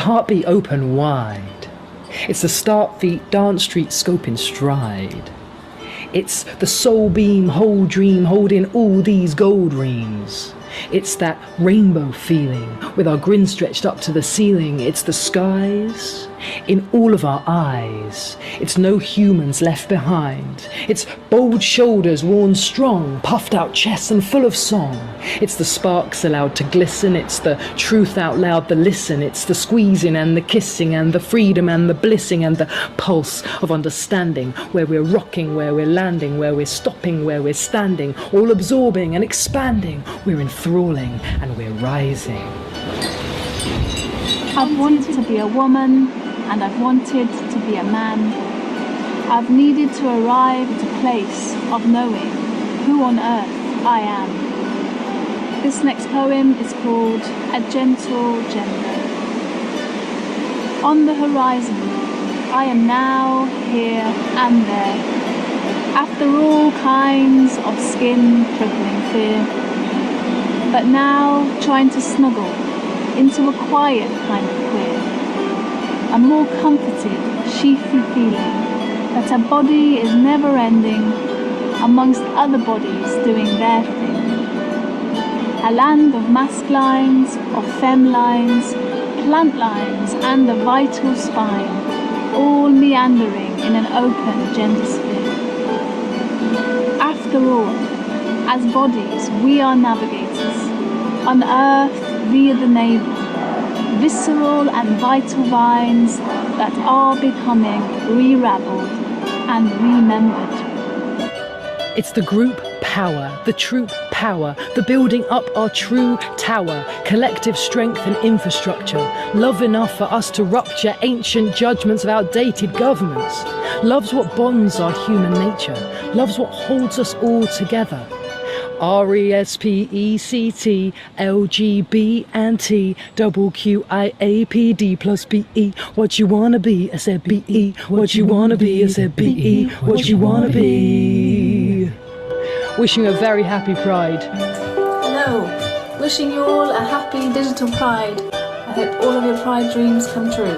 heartbeat open wide. It's the start feet, dance street scope in stride. It's the soul beam, whole dream, holding all these gold reams. It's that rainbow feeling, with our grin stretched up to the ceiling. It's the skies in all of our eyes. It's no humans left behind. It's bold shoulders worn strong, puffed out chests and full of song. It's the sparks allowed to glisten. It's the truth out loud, the listen. It's the squeezing and the kissing and the freedom and the blissing and the pulse of understanding, where we're rocking, where we're landing, where we're stopping, where we're standing, all absorbing and expanding. We're enthralling and we're rising. I've wanted to be a woman and I've wanted to be a man. I've needed to arrive at a place of knowing who on earth I am. This next poem is called A Gentle Gender. On the horizon, I am now, here and there. After all kinds of skin-prickling fear, but now trying to snuggle into a quiet kind of queer. A more comforted, sheathy feeling that a body is never ending amongst other bodies doing their thing. A land of mask lines, of femme lines, plant lines and the vital spine, all meandering in an open gender sphere. After all, as bodies we are navigators, on earth via the navel, visceral and vital vines that are becoming re-raveled and remembered. It's the group power, the troop power, the building up our true tower, collective strength and infrastructure, love enough for us to rupture ancient judgments of outdated governments. Love's what bonds our human nature, love's what holds us all together. RESPECT LGB and T double QIAPD plus BE. What you wanna be? I said BE. What you wanna be? I said BE. What you wanna be? Wishing you a very happy Pride. Hello, wishing you all a happy digital Pride. I hope all of your Pride dreams come true.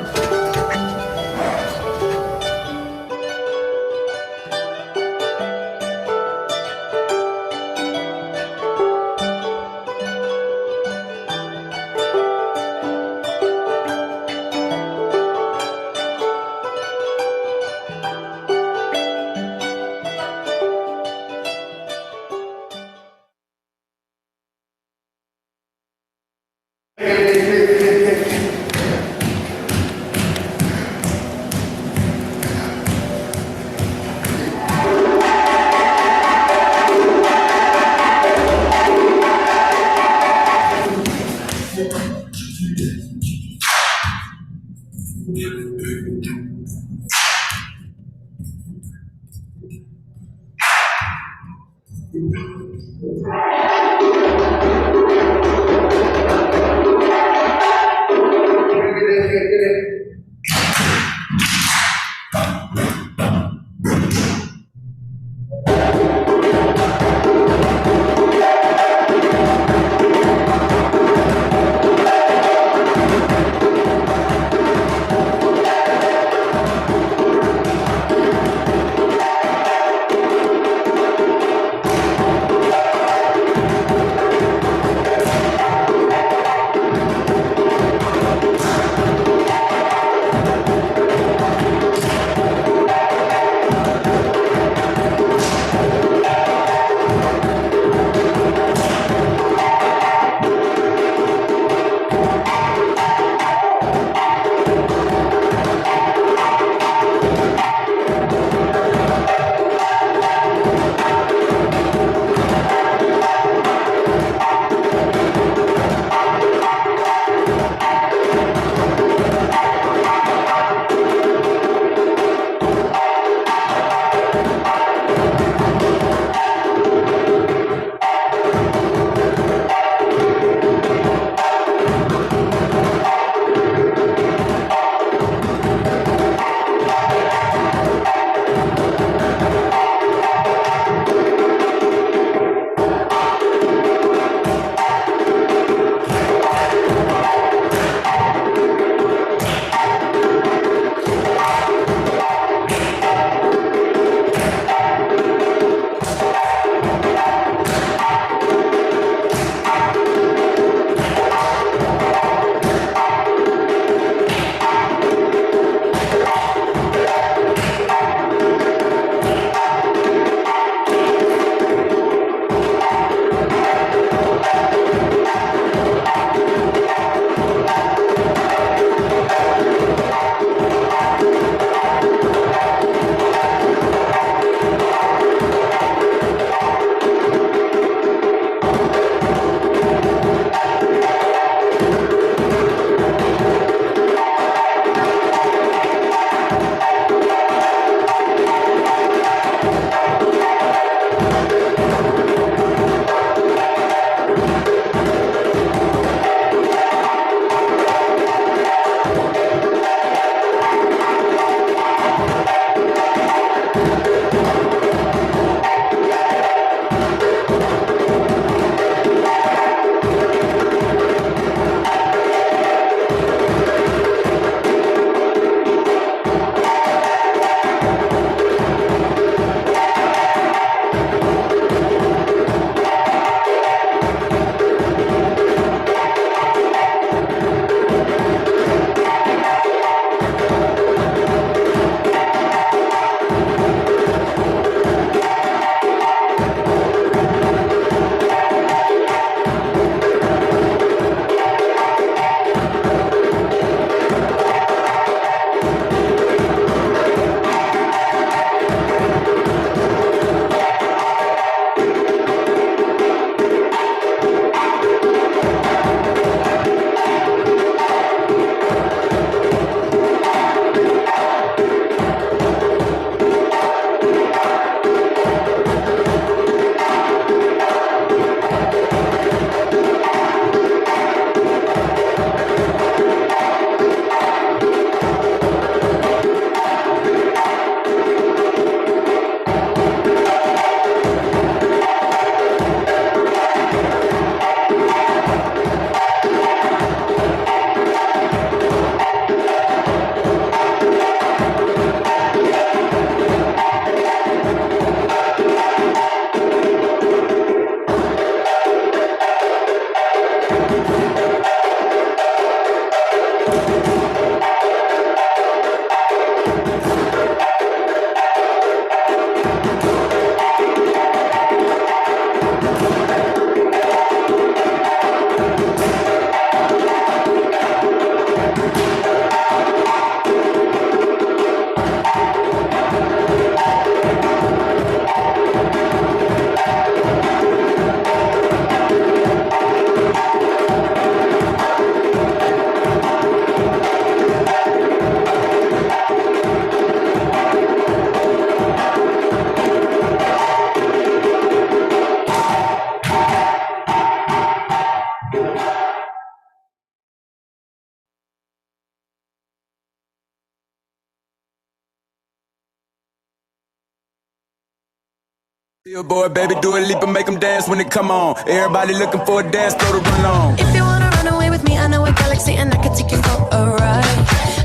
Billboard, baby, do a leap and make them dance when they come on. Everybody looking for a dance floor to run on. If you wanna run away with me, I know a galaxy and I can take you for a ride.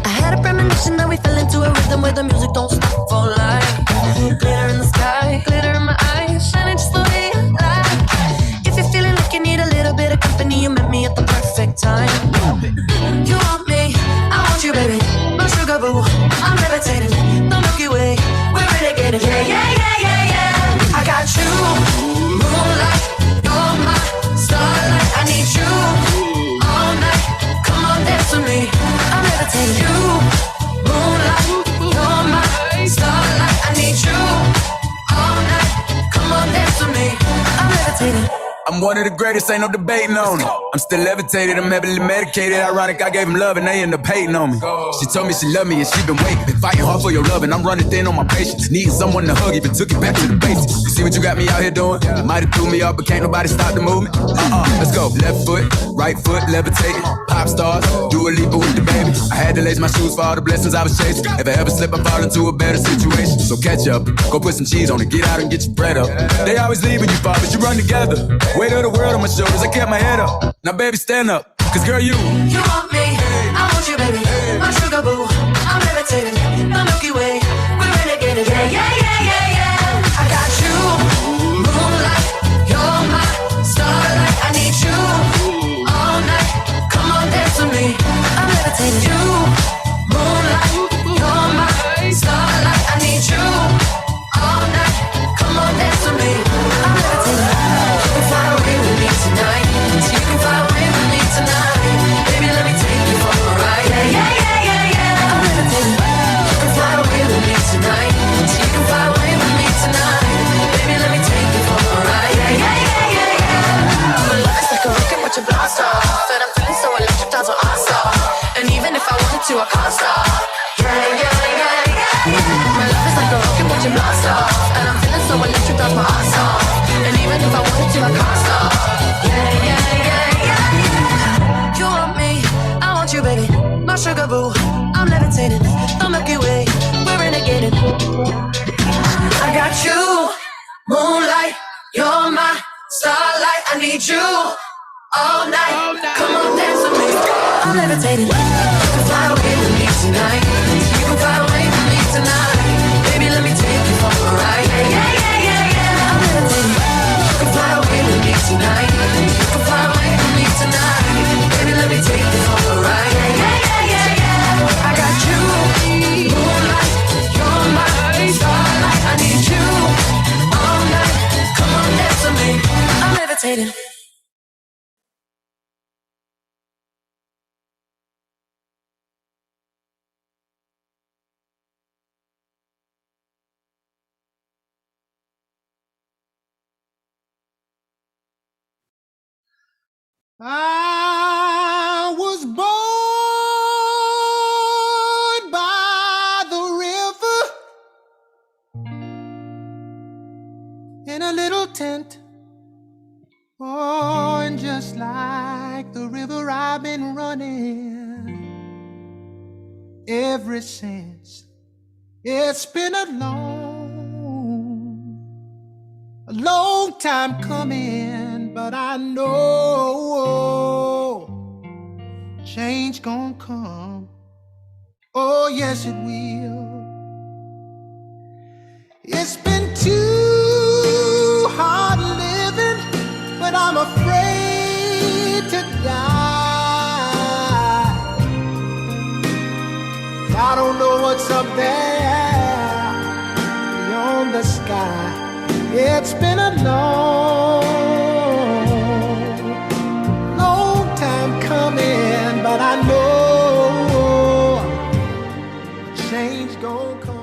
I had a premonition that we fell into a rhythm where the music don't stop for life. Glitter in the sky, glitter in my eyes, shining just the way I like. If you're feeling like you need a little bit of company, you met me at the perfect time. You want me, I want you, baby. My sugar boo, I'm levitating. The Milky Way, we're renegading. Yeah, yeah, yeah, yeah, yeah. I got you, moonlight, you're my starlight. I need you all night. Come on, dance with me. I'm levitating. You, moonlight, you're my starlight. I need you all night. Come on, dance with me. I'm levitating. I'm one of the greatest, ain't no debating on it. I'm still levitated, I'm heavily medicated. Ironic, I gave him love and they end up hating on me. She told me she loved me and she been waiting. Been fighting hard for your love and I'm running thin on my patience. Needing someone to hug, even took it back to the basics. You see what you got me out here doing? You might have threw me off, but can't nobody stop the movement. Let's go. Left foot, right foot, levitating. Pop stars, do a leap with the baby. I had to lace my shoes for all the blessings I was chasing. If I ever slip, I fall into a better situation. So catch up, go put some cheese on it, get out and get your bread up. They always leave when you fall, but you run together. Weight of the world on my shoulders, I kept my head up. Now baby, stand up, cause girl, you want me, I want you, baby. My sugar boo, I'm levitating. The Milky Way, we're renegading. Yeah, yeah, yeah, yeah, yeah. I got you, moonlight, you're my starlight. I need you all night. Come on, dance with me. I'm levitating. You, moonlight, you're my starlight. I need you all night. Come on, dance with me. I'm levitating. You can fly away with me tonight. You can fly away with me tonight. Baby, let me take you for a ride. Yeah, yeah, yeah, yeah, yeah. I'm levitating. You can fly away with me tonight. You can fly away with me tonight. Baby, let me take you for a ride. Yeah, yeah, yeah, yeah, yeah. My love is like a rocket with your blast off, and I'm feeling so electric, that's what I saw. And even if I wanted to, I can't stop. Yeah, yeah, yeah, yeah. My love is like a rocket with your blast off, and I'm feeling so electric, that's my ass off. And even if I wanted to, I can't stop. Yeah, yeah, yeah, yeah. You want me, I want you, baby. My sugar boo, I'm levitating. The Milky Way, we're renegading. I got you, moonlight, you're my starlight. I need you all night. Come on, dance with me. I'm levitating. You can fly away with me tonight. You can fly away with me tonight. Baby, let me take you for a ride. Yeah, yeah, yeah, yeah, yeah. I'm levitating. You can fly away with me tonight. You can fly away with me tonight. Baby, let me take you for a ride. Yeah, yeah, yeah, yeah, yeah. I got you, moonlight, you're my starlight. I need you all night. Come on, dance with me. I'm levitating. I was born by the river in a little tent. Oh, and just like the river, I've been running ever since. It's been a long time coming, but I know change gonna come. Oh, yes, it will. It's been too hard living, but I'm afraid to die. I don't know what's up there beyond the sky. It's been a long time coming, but I know change gon' come.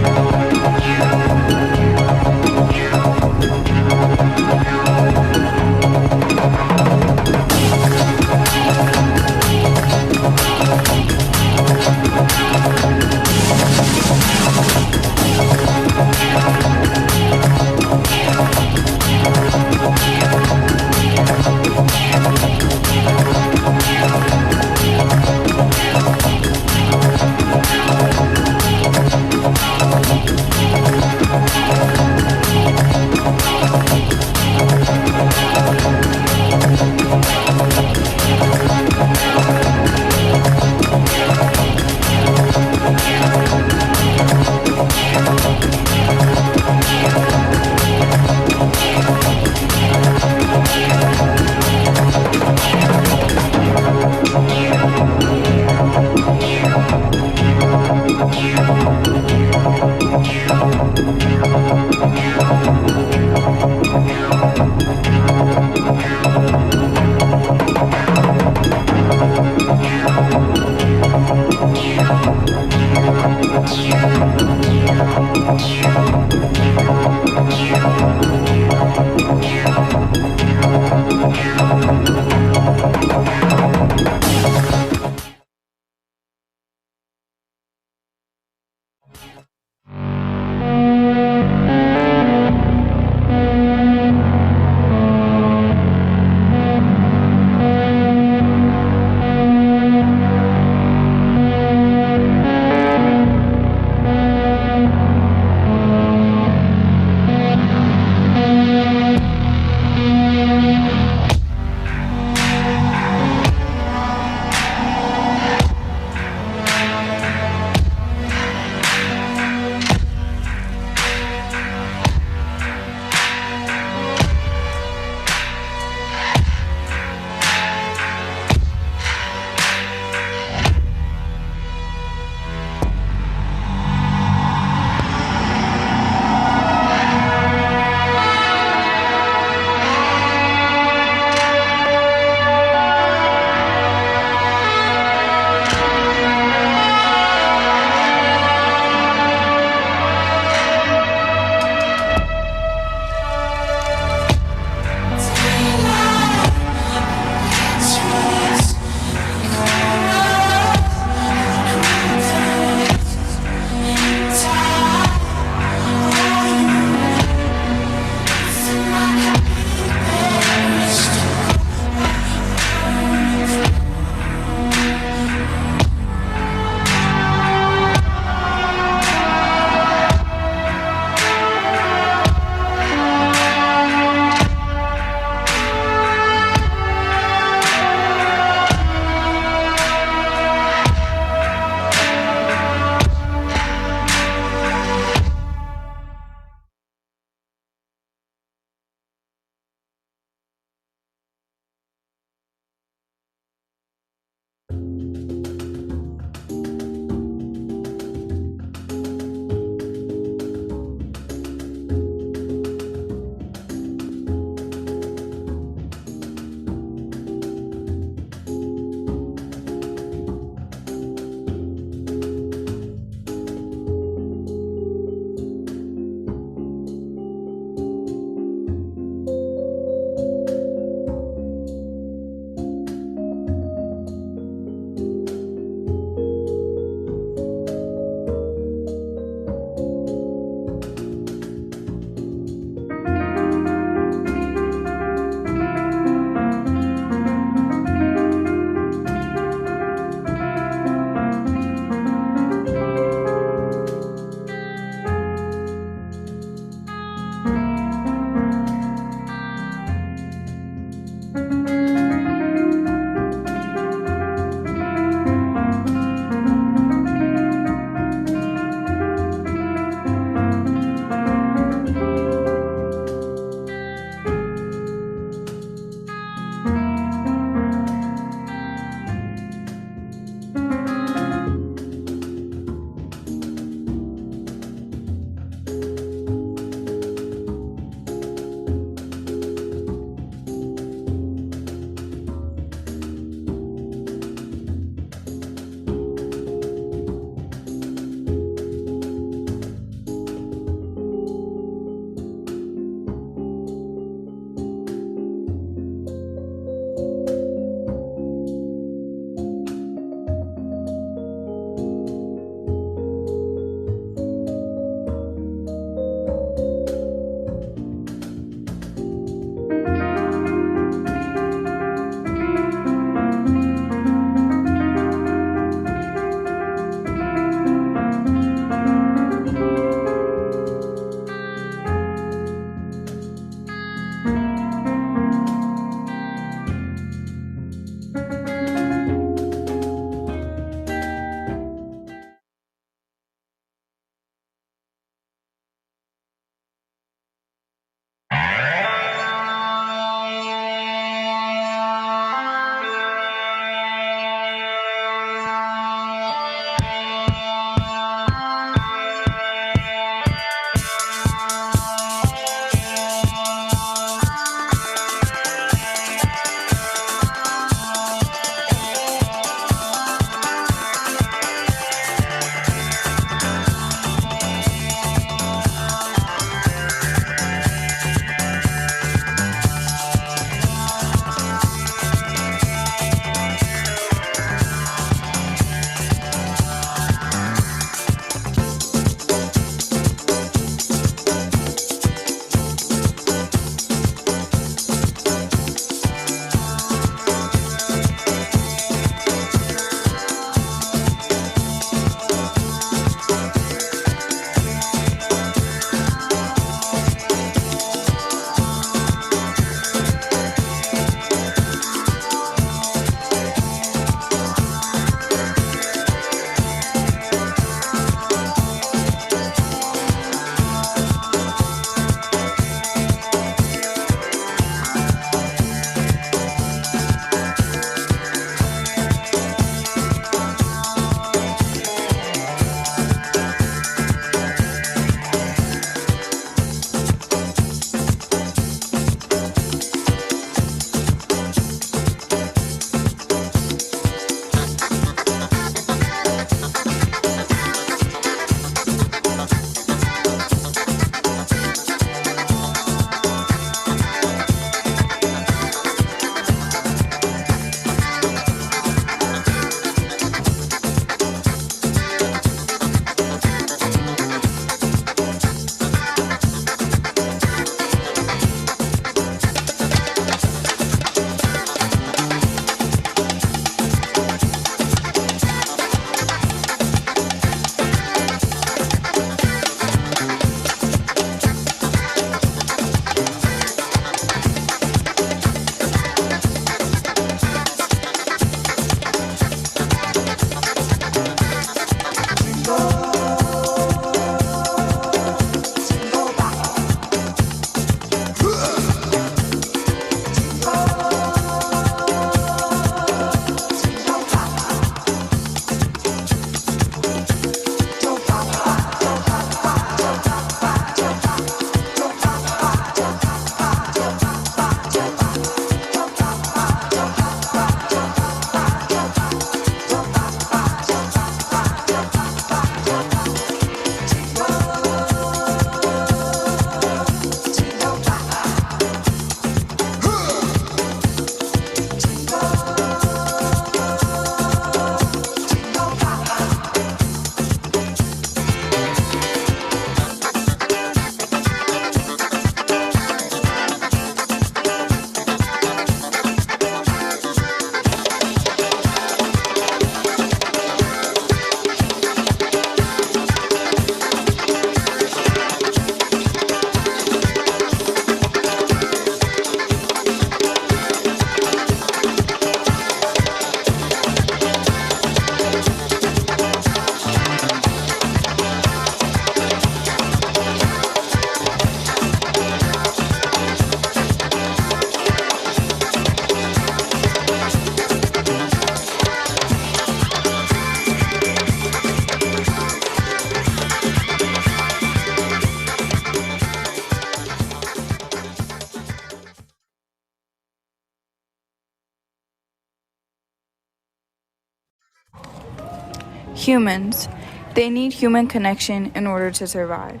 Humans, they need human connection in order to survive.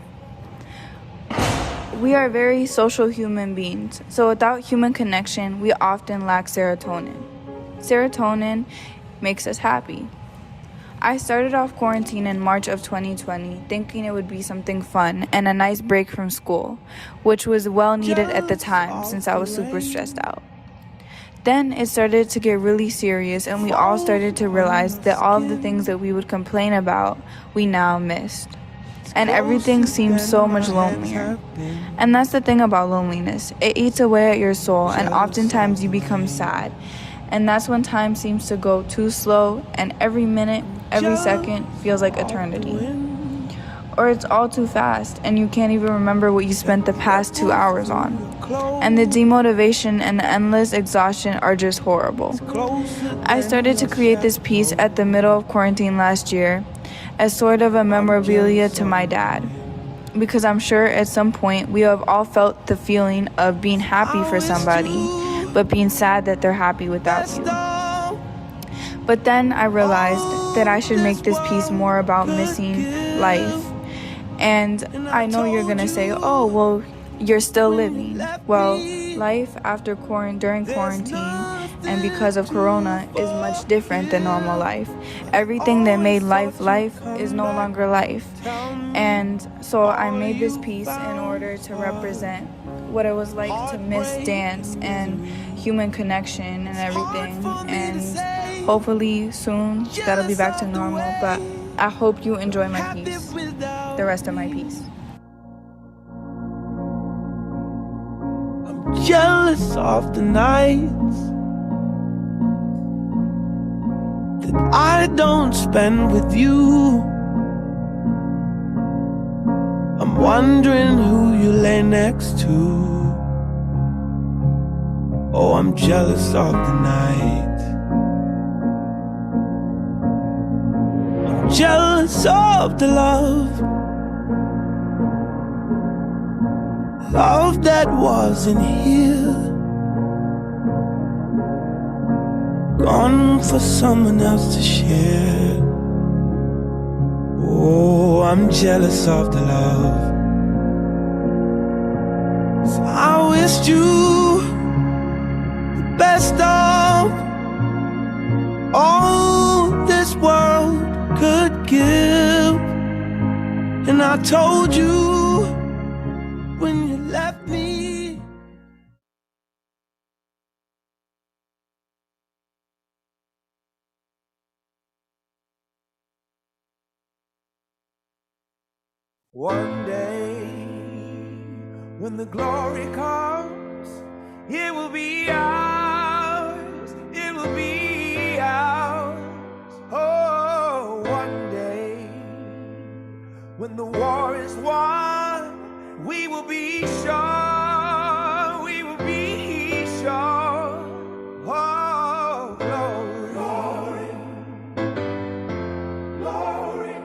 We are very social human beings, so without human connection, we often lack serotonin. Serotonin makes us happy. I started off quarantine in March of 2020 thinking it would be something fun and a nice break from school, which was well needed at the time since I was super stressed out. Then it started to get really serious and we all started to realize that all of the things that we would complain about, we now missed. And everything seemed so much lonelier. And that's the thing about loneliness. It eats away at your soul and oftentimes you become sad. And that's when time seems to go too slow and every minute, every second feels like eternity. Or it's all too fast and you can't even remember what you spent the past 2 hours on. And the demotivation and the endless exhaustion are just horrible. I started to create this piece at the middle of quarantine last year as sort of a memorabilia to my dad. Because I'm sure at some point we have all felt the feeling of being happy for somebody, but being sad that they're happy without you. But then I realized that I should make this piece more about missing life. And I know you're gonna say, oh, well, you're still living. Well, life during quarantine and because of Corona is much different than normal life. Everything that made life is no longer life. And so I made this piece in order to represent what it was like to miss dance and human connection and everything. And hopefully soon that'll be back to normal. But I hope you enjoy my piece, the rest of my piece. I'm jealous of the nights that I don't spend with you. I'm wondering who you lay next to. Oh, I'm jealous of the night. I'm jealous of the love that wasn't here, gone for someone else to share. Oh, I'm jealous of the love. 'Cause I wished you the best of all this world could give. And I told you when you left me. One day, when the glory comes, it will be ours, it will be ours. Oh, one day, when the war is won, we will be sure, we will be sure. Oh, glory, glory, glory.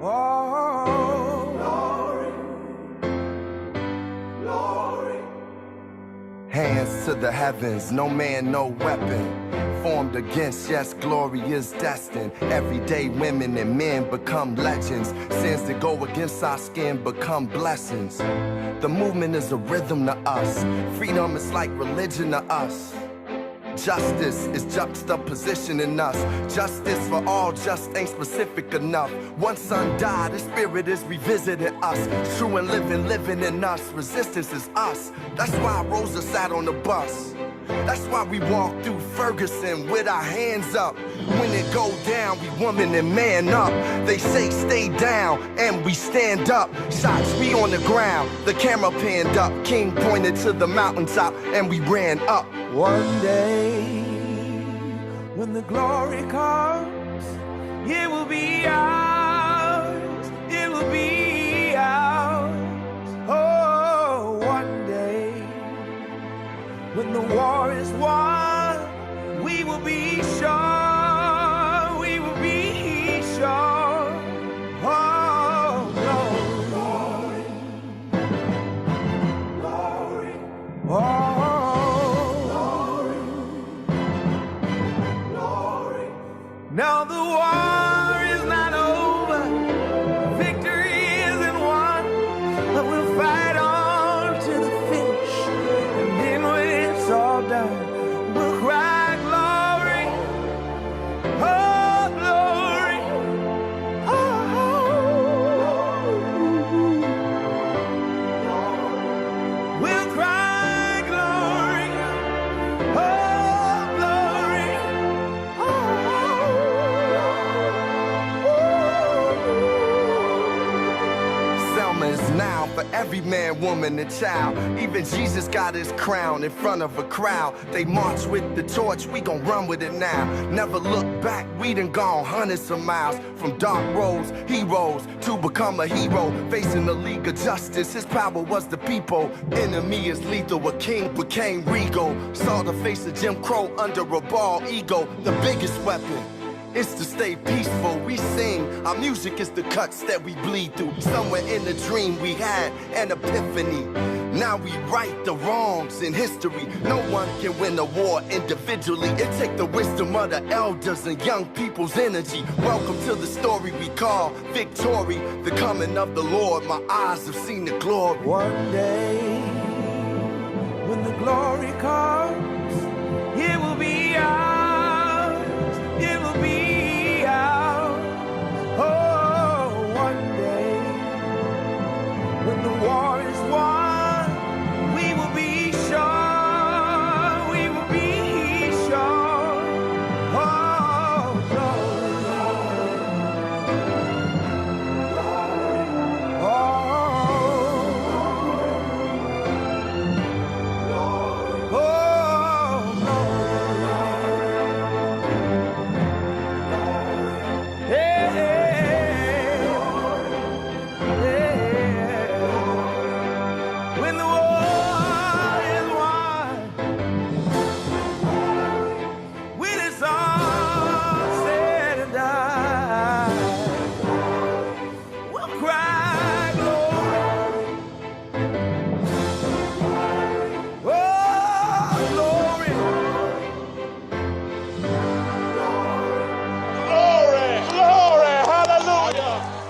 Oh, glory, glory. Hands to the heavens, no man, no weapon formed against, yes, glory is destined. Everyday women and men become legends. Sins that go against our skin become blessings. The movement is a rhythm to us. Freedom is like religion to us. Justice is juxtaposition in us. Justice for all just ain't specific enough. One son died, his spirit is revisiting us. True and living in us. Resistance is us. That's why Rosa sat on the bus. That's why we walk through Ferguson with our hands up. When it go down, we woman and man up. They say stay down, and we stand up. Shots, we on the ground, the camera panned up. King pointed to the mountaintop, and we ran up. One day, when the glory comes, it will be ours, it will be ours. Oh, one day, when the war is won, we will be sure, we will be sure. Oh, glory, glory, glory. Oh. Now the war is not over. fight on to the finish, and then when it's all done, we'll cry glory, oh glory, oh. We'll cry glory, oh glory, Selma is now for every man, woman, and child. Even Jesus got his crown in front of a crowd. They march with the torch, we gon' run with it now. Never look back, we done gone hundreds of miles. From dark roads, heroes, to become a hero. Facing the League of Justice, his power was the people. Enemy is lethal, a king became regal. Saw the face of Jim Crow under a bald ego. The biggest weapon is to stay peaceful. We sing, our music is the cuts that we bleed through. Somewhere in the dream we had an epiphany. Now we right the wrongs in history. No one can win a war individually. It take the wisdom of the elders and young people's energy. Welcome to the story we call victory. The coming of the Lord, my eyes have seen the glory. One day, when the glory comes, it will be ours. It will be ours. Oh, one day, when the war is won, we will be sure. We will be sure. Oh, glory. When the war is won, when it's all said and done, we'll cry glory. Oh, glory. Glory, glory, hallelujah.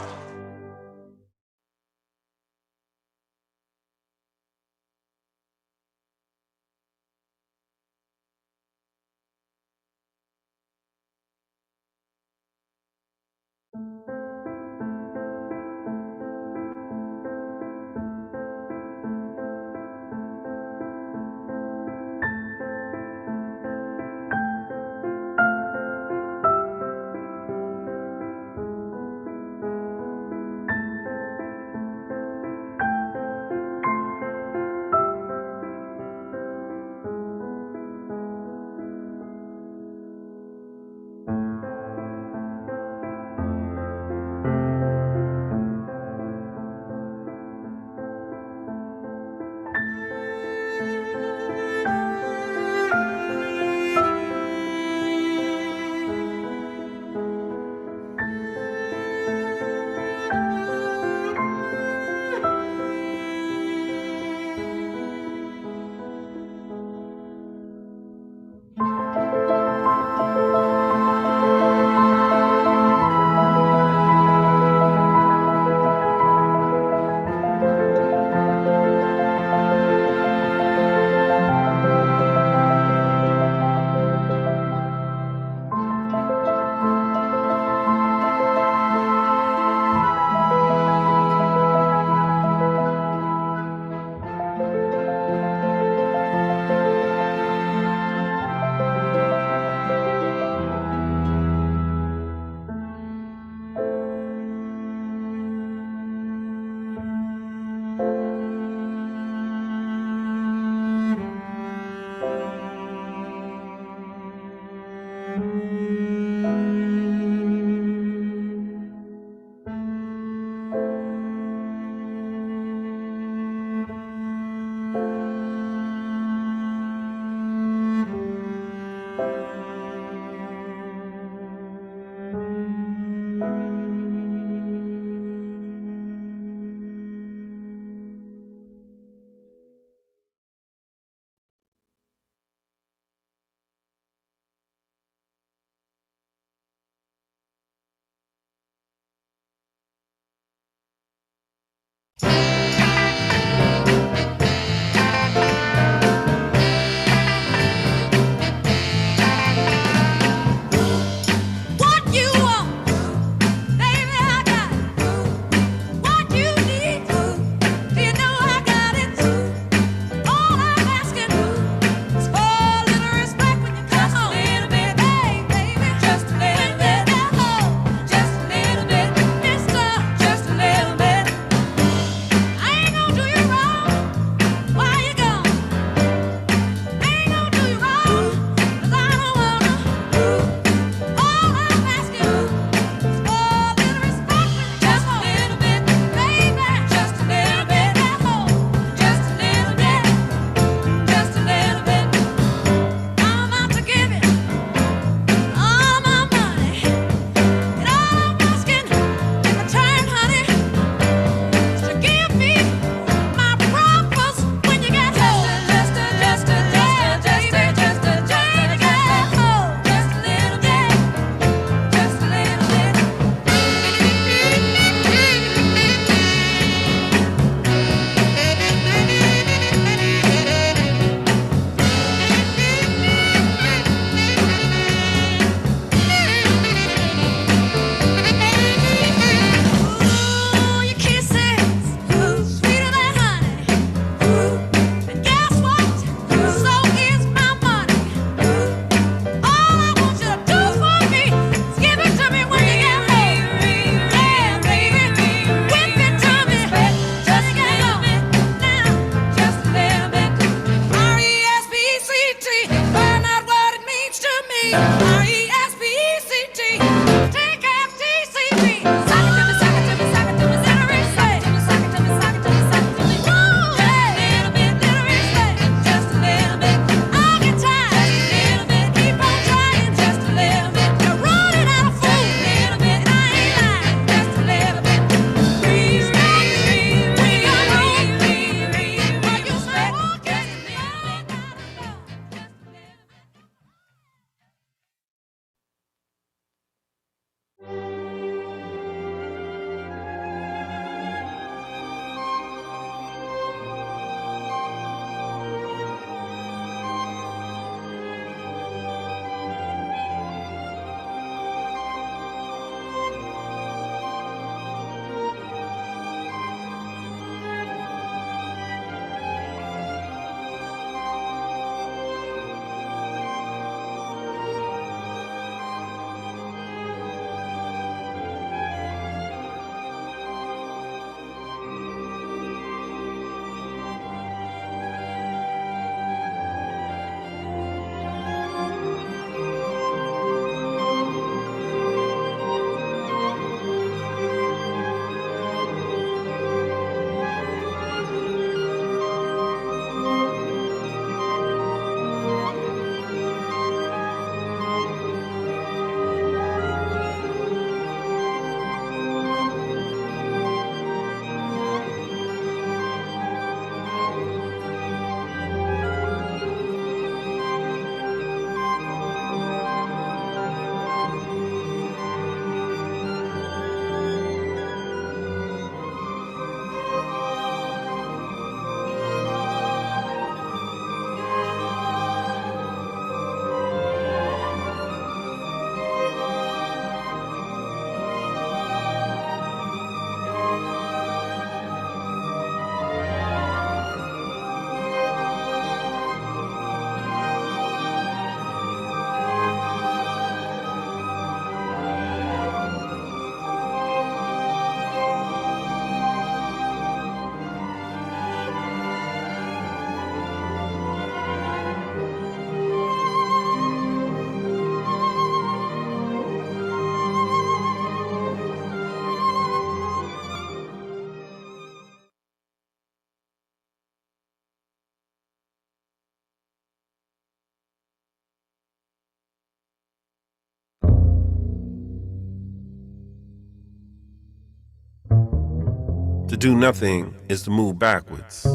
To do nothing is to move backwards,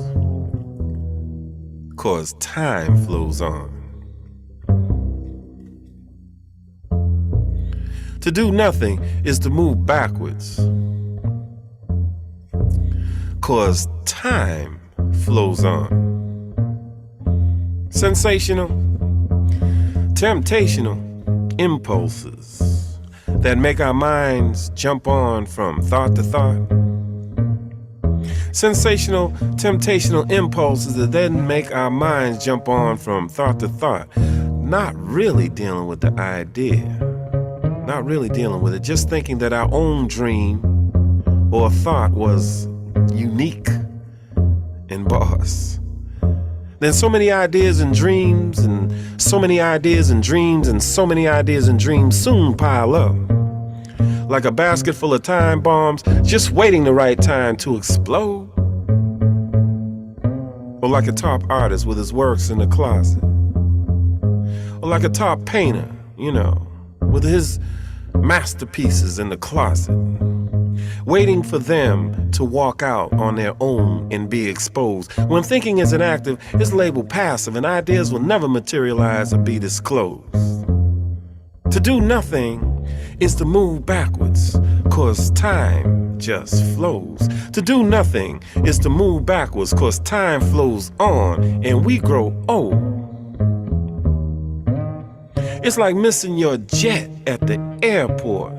'cause time flows on. To do nothing is to move backwards, 'cause time flows on. Sensational, temptational impulses that make our minds jump on from thought to thought. Sensational, temptational impulses that then make our minds jump on from thought to thought, not really dealing with the idea, not really dealing with it, just thinking that our own dream or thought was unique and boss. Then so many ideas and dreams, and so many ideas and dreams, and so many ideas and dreams soon pile up, like a basket full of time bombs just waiting the right time to explode. Or like a top artist with his works in the closet. Or like a top painter, you know, with his masterpieces in the closet, waiting for them to walk out on their own and be exposed. When thinking isn't active, it's labeled passive, and ideas will never materialize or be disclosed. To do nothing is to move backwards, 'cause time just flows. To do nothing is to move backwards, 'cause time flows on and we grow old. It's like missing your jet at the airport,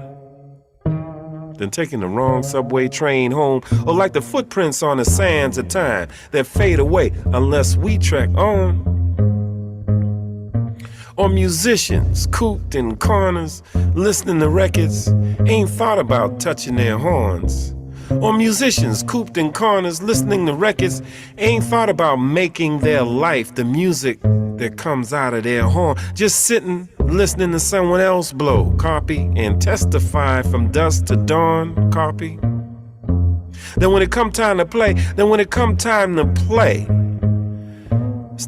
then taking the wrong subway train home, or like the footprints on the sands of time that fade away unless we trek on. Or musicians cooped in corners, listening to records, ain't thought about touching their horns. Or musicians cooped in corners, listening to records, ain't thought about making their life the music that comes out of their horn. Just sitting, listening to someone else blow, copy, and testify from dusk to dawn, copy. Then when it come time to play,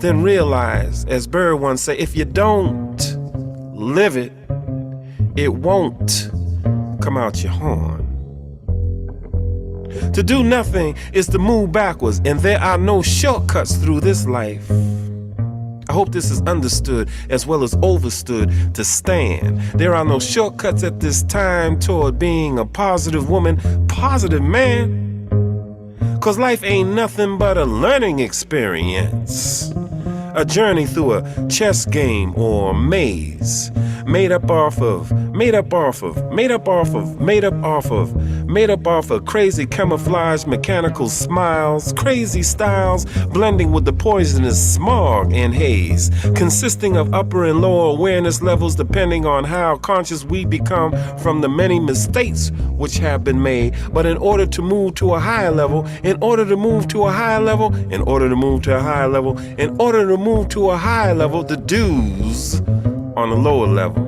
then realize, as Bird once said, if you don't live it, it won't come out your horn. To do nothing is to move backwards, and there are no shortcuts through this life. I hope this is understood as well as overstood to stand. There are no shortcuts at this time toward being a positive woman, positive man. 'Cause life ain't nothing but a learning experience. A journey through a chess game or maze, made up off of crazy camouflage mechanical smiles, crazy styles blending with the poisonous smog and haze, consisting of upper and lower awareness levels depending on how conscious we become from the many mistakes which have been made. But in order to move to a higher level, the dues on a lower level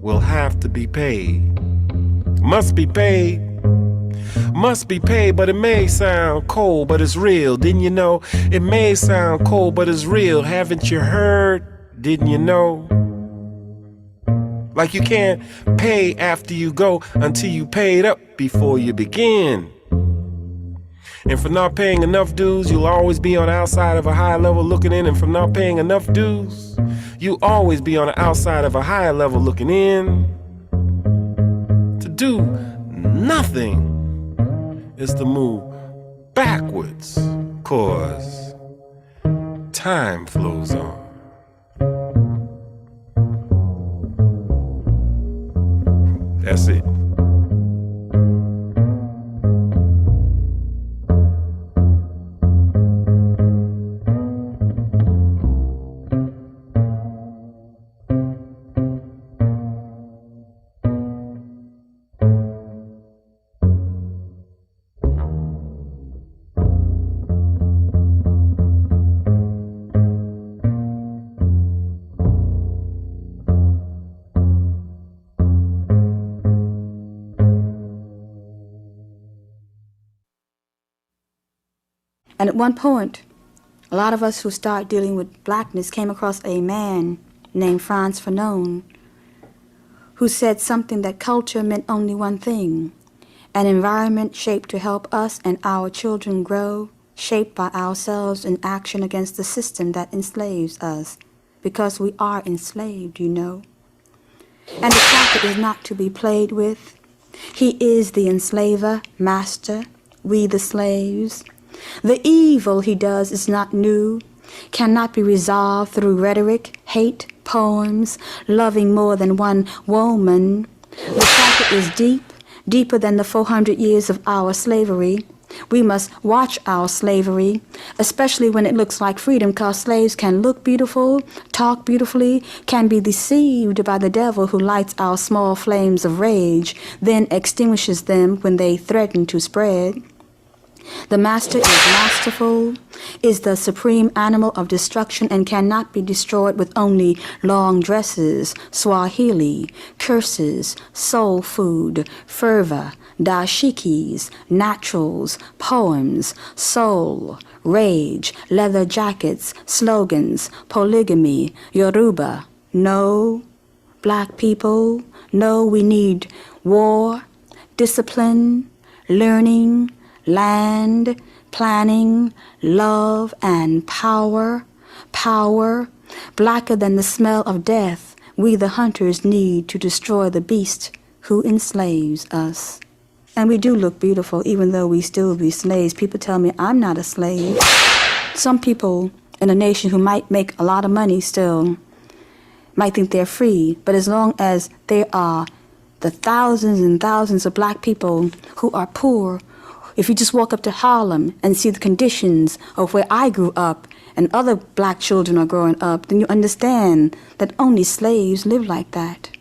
will have to be paid. Must be paid, but it may sound cold, but it's real. Didn't you know? It may sound cold, but it's real. Haven't you heard? Didn't you know? Like you can't pay after you go until you paid up before you begin. And for not paying enough dues, you'll always be on the outside of a higher level looking in. And for not paying enough dues, you'll always be on the outside of a higher level looking in. To do nothing is to move backwards, 'cause time flows on. That's it. And at one point, a lot of us who started dealing with blackness came across a man named Frantz Fanon, who said something that culture meant only one thing, An environment shaped to help us and our children grow, shaped by ourselves in action against the system that enslaves us, because we are enslaved, you know. And the prophet is not to be played with. He is the enslaver, master, we the slaves. The evil he does is not new, cannot be resolved through rhetoric, hate, poems, loving more than one woman. The prophet is deep, deeper than the 400 years of our slavery. We must watch our slavery, especially when it looks like freedom, because slaves can look beautiful, talk beautifully, can be deceived by the devil who lights our small flames of rage, then extinguishes them when they threaten to spread. The master is masterful, is the supreme animal of destruction, and cannot be destroyed with only long dresses, Swahili, curses, soul food, fervor, dashikis, naturals, poems, soul, rage, leather jackets, slogans, polygamy, Yoruba. No, black people, no, we need war, discipline, learning, land, planning, love, and power. Power, blacker than the smell of death, we the hunters need to destroy the beast who enslaves us. And we do look beautiful, even though we still be slaves. People tell me I'm not a slave. Some people in a nation who might make a lot of money still might think they're free, but as long as there are the thousands and thousands of black people who are poor, if you just walk up to Harlem and see the conditions of where I grew up and other black children are growing up, then you understand that only slaves live like that.